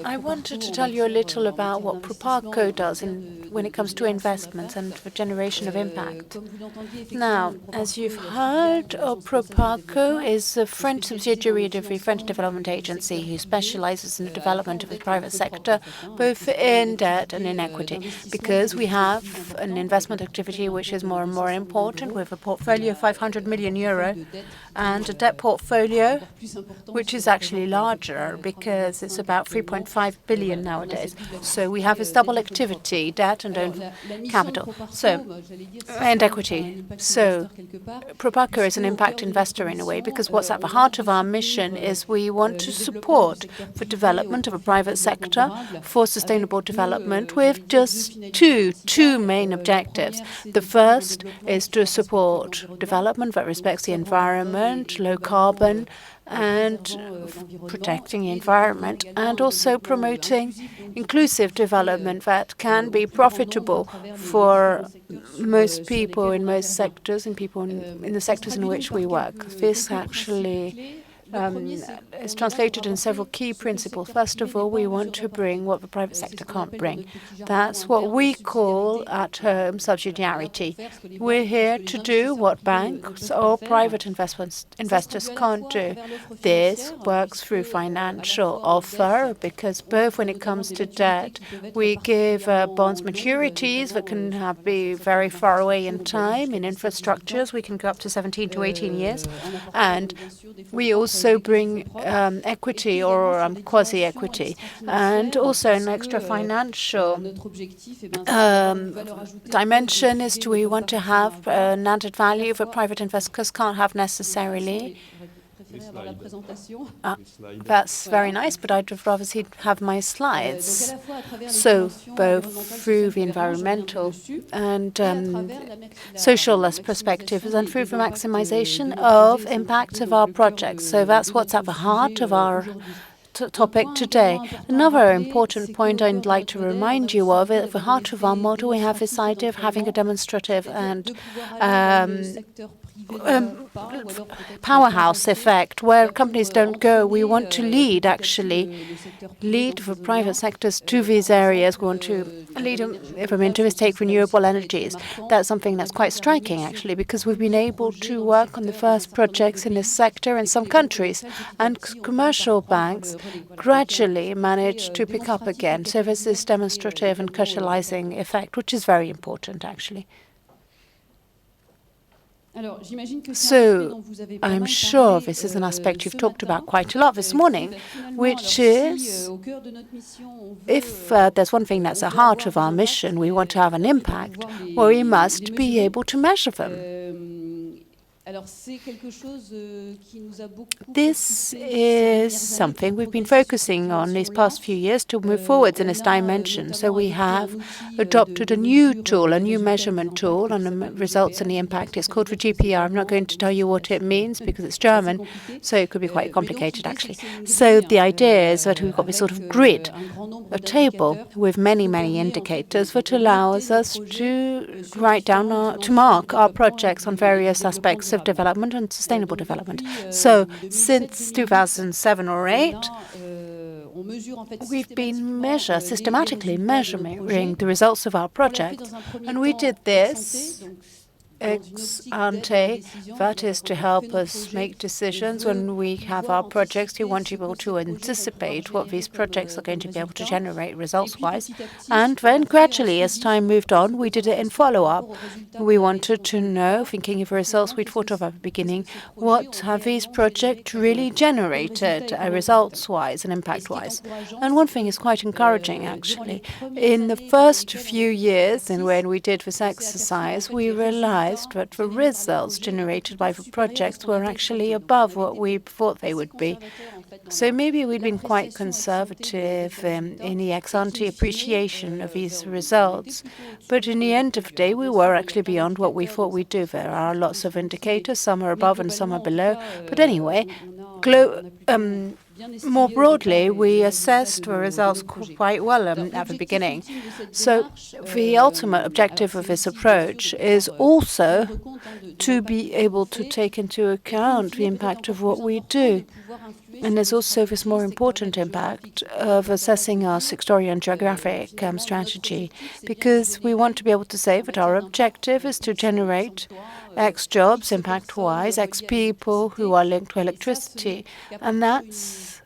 I wanted to tell you a little about what PROPARCO does when it comes to investments and for generation of impact. Now, as you've heard, PROPARCO is a French subsidiary of the French Development Agency who specializes in the development of the private sector, both in debt and in equity, because we have an investment activity which is more and more important, with a portfolio of 500 million euro and a debt portfolio which is actually larger because it's about 3.5 billion nowadays. So we have this double activity, debt and own capital, and equity. So PROPARCO is an impact investor in a way, because what's at the heart of our mission is we want to support the development of a private sector for sustainable development with just two main objectives. The first is to support development that respects the environment, low carbon, and protecting the environment, and also promoting inclusive development that can be profitable for most people in most sectors and people in the sectors in which we work. This actually is translated in several key principles. First of all, we want to bring what the private sector can't bring. That's what we call at home subsidiarity. We're here to do what banks or private investors can't do. This works through financial offer, because both when it comes to debt, we give bonds maturities that can be very far away in time. In infrastructures, we can go up to 17 to 18 years. And we also bring equity or quasi-equity, and also an extra financial dimension is we want to have an added value that private investors can't have necessarily. That's very nice, but I'd rather have my slides. So both through the environmental and social perspectives, and through the maximization of impact of our projects. So that's what's at the heart of our topic today. Another important point I'd like to remind you of, at the heart of our model, we have this idea of having a demonstrative and powerhouse effect where companies don't go. We want to lead the private sectors to these areas. We want to lead them into this take renewable energies. That's something that's quite striking, actually, because we've been able to work on the first projects in this sector in some countries, and commercial banks gradually managed to pick up again. So there's this demonstrative and catalyzing effect, which is very important, actually. So I'm sure this is an aspect you've talked about quite a lot this morning, which is, if there's one thing that's at the heart of our mission, we want to have an impact, well, we must be able to measure them. This is something we've been focusing on these past few years to move forwards in this dimension. So we have adopted a new tool, a new measurement tool on the results and the impact. It's called the GPR. I'm not going to tell you what it means because it's German, so it could be quite complicated, actually. So the idea is that we've got this sort of grid, a table with many, many indicators that allows us to write down, to mark our projects on various aspects of development and sustainable development. So since 2007 or 8, we've been systematically measuring the results of our projects, and we did this ex ante, that is to help us make decisions when we have our projects. We want to be able to anticipate what these projects are going to be able to generate results-wise. And then gradually, as time moved on, we did it in follow-up. We wanted to know, thinking of the results we'd thought of at the beginning, what have these projects really generated results-wise and impact-wise. And one thing is quite encouraging, actually. In the first few years, and when we did this exercise, we realized that the results generated by the projects were actually above what we thought they would be. So maybe we'd been quite conservative in the ex-ante appreciation of these results. But in the end of the day, we were actually beyond what we thought we'd do. There are lots of indicators, some are above and some are below. But anyway, more broadly, we assessed the results quite well at the beginning. So the ultimate objective of this approach is also to be able to take into account the impact of what we do And there's also this more important impact of assessing our sectorial and geographic strategy, because we want to be able to say that our objective is to generate X jobs, impact-wise, X people who are linked to electricity. And that's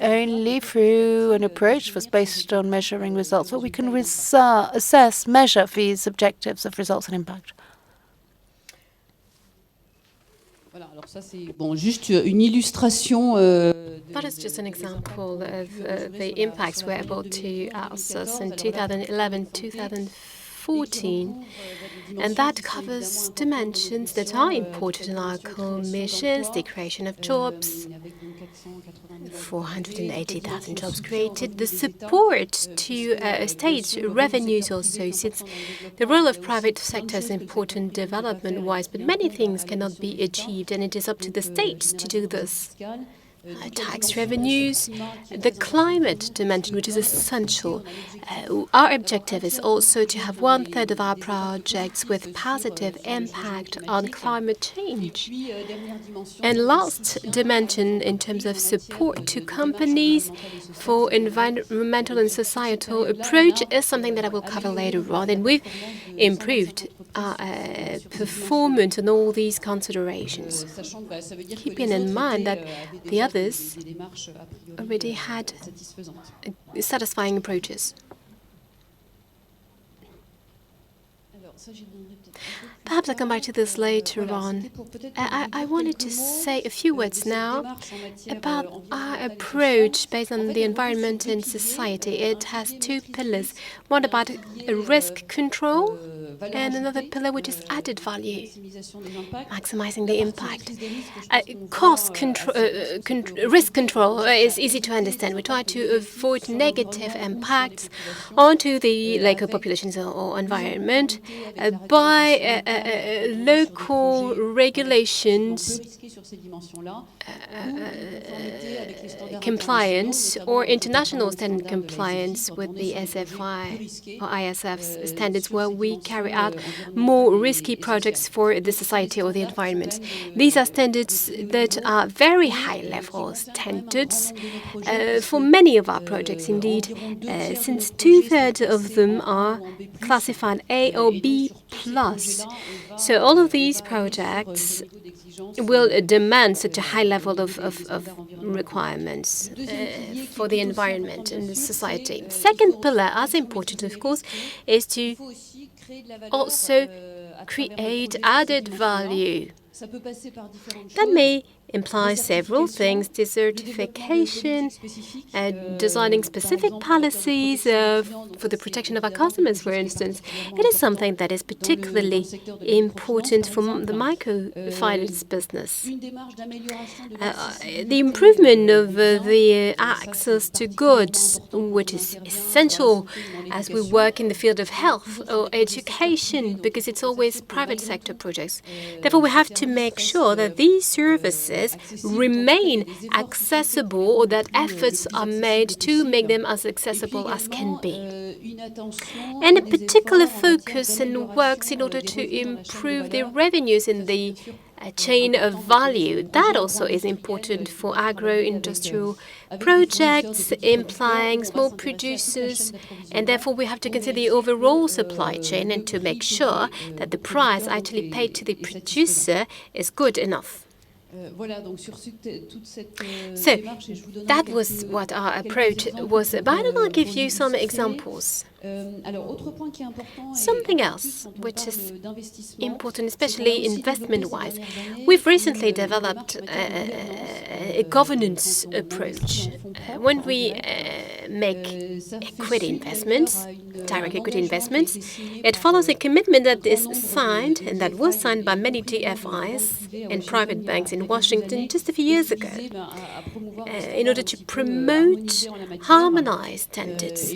only through an approach that's based on measuring results that we can measure these objectives of results and impact. That is just an example of the impacts we're able to assess in 2011-2014, and that covers dimensions that are important in our commissions: the creation of jobs, 480,000 jobs created, the support to state revenues also, since the role of private sector is important development-wise, but many things cannot be achieved, and it is up to the states to do this. Tax revenues, the climate dimension, which is essential. Our objective is also to have 1/3 of our projects with positive impact on climate change. And last dimension, in terms of support to companies for environmental and societal approach, is something that I will cover later on. And we've improved our performance on all these considerations, keeping in mind that the others already had satisfying approaches. Perhaps I'll come back to this later on. I wanted to say a few words now about our approach based on the environment and society. It has two pillars, one about risk control and another pillar which is added value, maximizing the impact. Risk control is easy to understand. We try to avoid negative impacts onto the local populations or environment by local regulations, compliance, or international standard compliance with the SFI or ISF's standards, where we carry out more risky projects for the society or the environment. These are standards that are very high-level standards for many of our projects, indeed, since 2/3 of them are classified A or B+. So all of these projects will demand such a high level of requirements for the environment and the society. Second pillar, as important, of course, is to also create added value. That may imply several things: desertification, designing specific policies for the protection of our customers, for instance. It is something that is particularly important for the microfinance business. The improvement of the access to goods, which is essential as we work in the field of health or education, because it's always private sector projects. Therefore, we have to make sure that these services remain accessible, or that efforts are made to make them as accessible as can be. And a particular focus and works in order to improve the revenues in the chain of value. That also is important for agro-industrial projects, implying small producers, and therefore we have to consider the overall supply chain and to make sure that the price actually paid to the producer is good enough. So that was what our approach was about, and I'll give you some examples. Something else which is important, especially investment-wise, we've recently developed a governance approach. When we make equity investments, direct equity investments, it follows a commitment that is signed, and that was signed by many DFIs and private banks in Washington just a few years ago, in order to promote harmonized standards.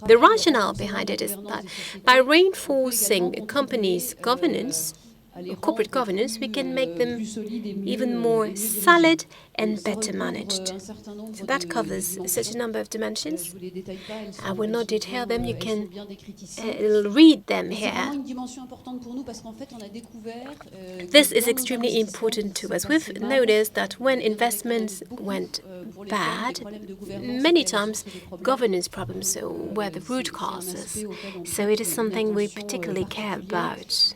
The rationale behind it is that by reinforcing a company's governance, corporate governance, we can make them even more solid and better managed. So that covers such a number of dimensions. I will not detail them. You can read them here. This is extremely important to us. We've noticed that when investments went bad, many times governance problems were the root causes. So it is something we particularly care about,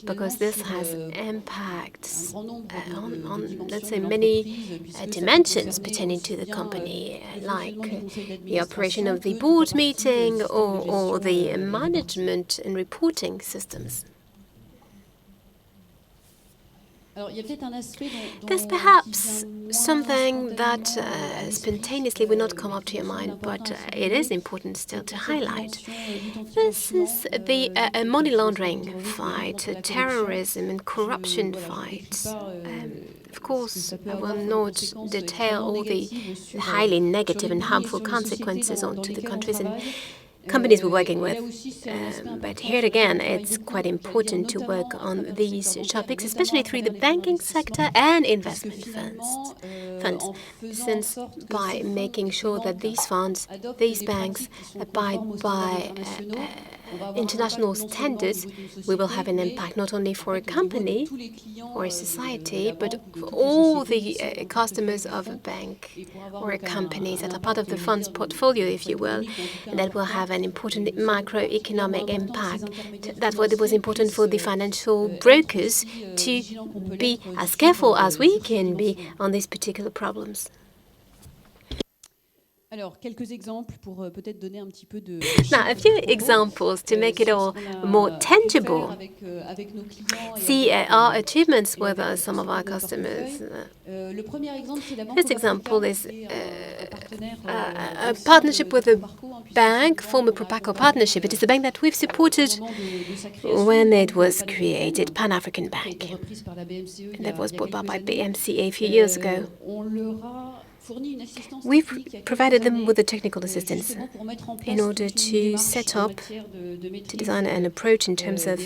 because this has impacts on, let's say, many dimensions pertaining to the company, like the operation of the board meeting or the management and reporting systems. There's perhaps something that spontaneously will not come up to your mind, but it is important still to highlight. This is the money laundering fight, terrorism and corruption fight. Of course, I will not detail all the highly negative and harmful consequences onto the countries and companies we're working with. But here again, it's quite important to work on these topics, especially through the banking sector and investment funds, since by making sure that these funds, these banks, abide by international standards, we will have an impact not only for a company or a society, but for all the customers of a bank or a company that are part of the fund's portfolio, if you will, and that will have an important macroeconomic impact. That's what it was important for the financial brokers to be as careful as we can be on these particular problems. Now, a few examples to make it all more tangible. See our achievements with some of our customers. First example is a partnership with a bank, former PROPARCO partnership. It is a bank that we've supported when it was created, Pan-African Bank. That was bought by BMCA a few years ago. We've provided them with the technical assistance in order to set up, to design an approach in terms of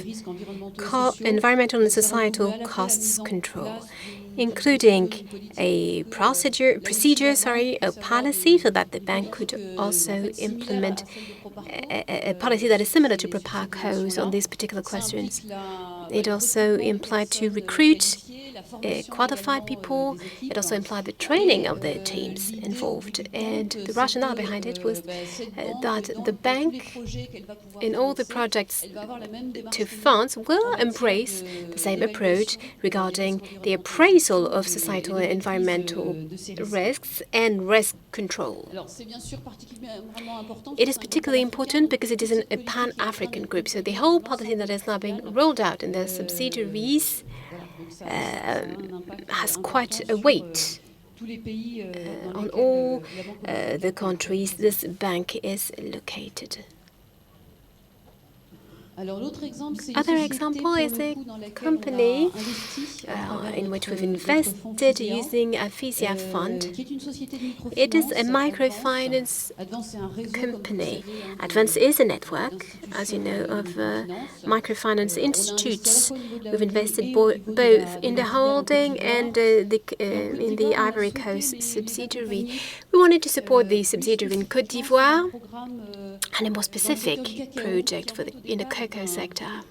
environmental and societal costs control, including a procedure, a policy, so that the bank could also implement a policy that is similar to PROPARCO's on these particular questions. It also implied to recruit qualified people. It also implied the training of the teams involved. And the rationale behind it was that the bank, in all the projects to funds, will embrace the same approach regarding the appraisal of societal and environmental risks and risk control. It is particularly important because it is a Pan-African group, so the whole policy that is now being rolled out in their subsidiaries has quite a weight on all the countries this bank is located. Other example is a company in which we've invested using a FISIA fund. It is a microfinance company. Advance is a network, as you know, of microfinance institutes. We've invested both in the holding and in the Ivory Coast subsidiary. We wanted to support the subsidiary in Côte d'Ivoire and a more specific project in the cocoa sector.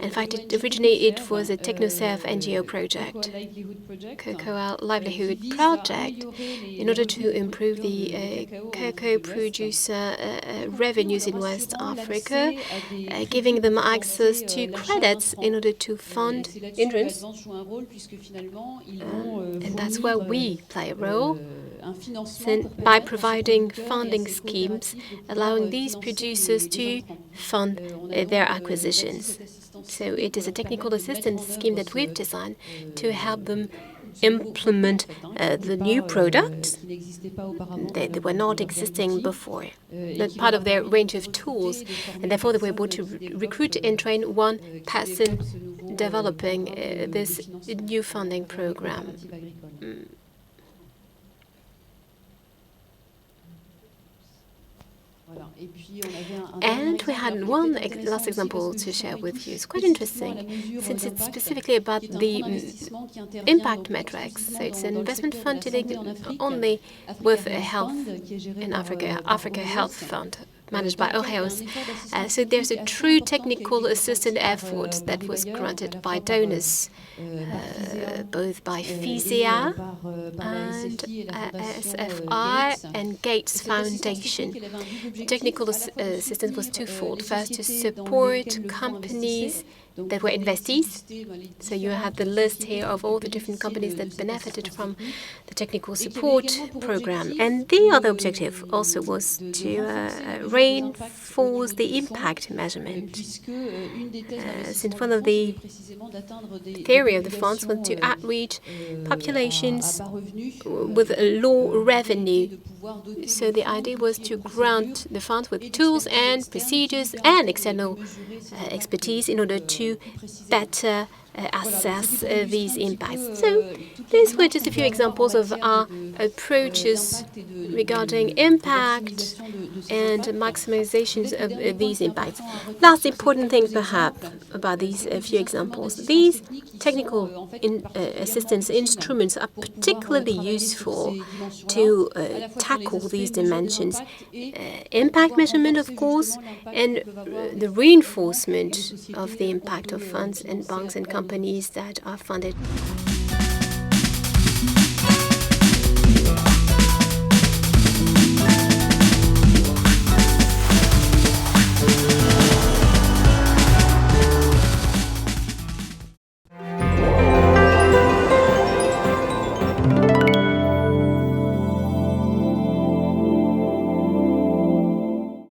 In fact, originally it was a TechnoServe NGO project, Cocoa Livelihood Project, in order to improve the cocoa producer revenues in West Africa, giving them access to credits in order to fund entrance. And that's where we play a role, by providing funding schemes, allowing these producers to fund their acquisitions. So it is a technical assistance scheme that we've designed to help them implement the new products that were not existing before, not part of their range of tools, and therefore they were able to recruit and train one person developing this new funding program. And we had one last example to share with you. It's quite interesting, since it's specifically about the impact metrics. So it's an investment fund dealing only with health in Africa, Africa Health Fund, managed by OHEOS. So there's a true technical assistance effort that was granted by donors, both by FISEA and SFI and Gates Foundation. The technical assistance was twofold. First, to support companies that were investees. So you have the list here of all the different companies that benefited from the technical support program. And the other objective also was to reinforce the impact measurement. Since one of the theory of the funds was to outreach populations with low revenue. So the idea was to grant the funds with tools and procedures and external expertise in order to better assess these impacts. So these were just a few examples of our approaches regarding impact and maximizations of these impacts. Last important thing perhaps about these few examples. These technical assistance instruments are particularly useful to tackle these dimensions. Impact measurement, of course, and the reinforcement of the impact of funds and banks and companies that are funded.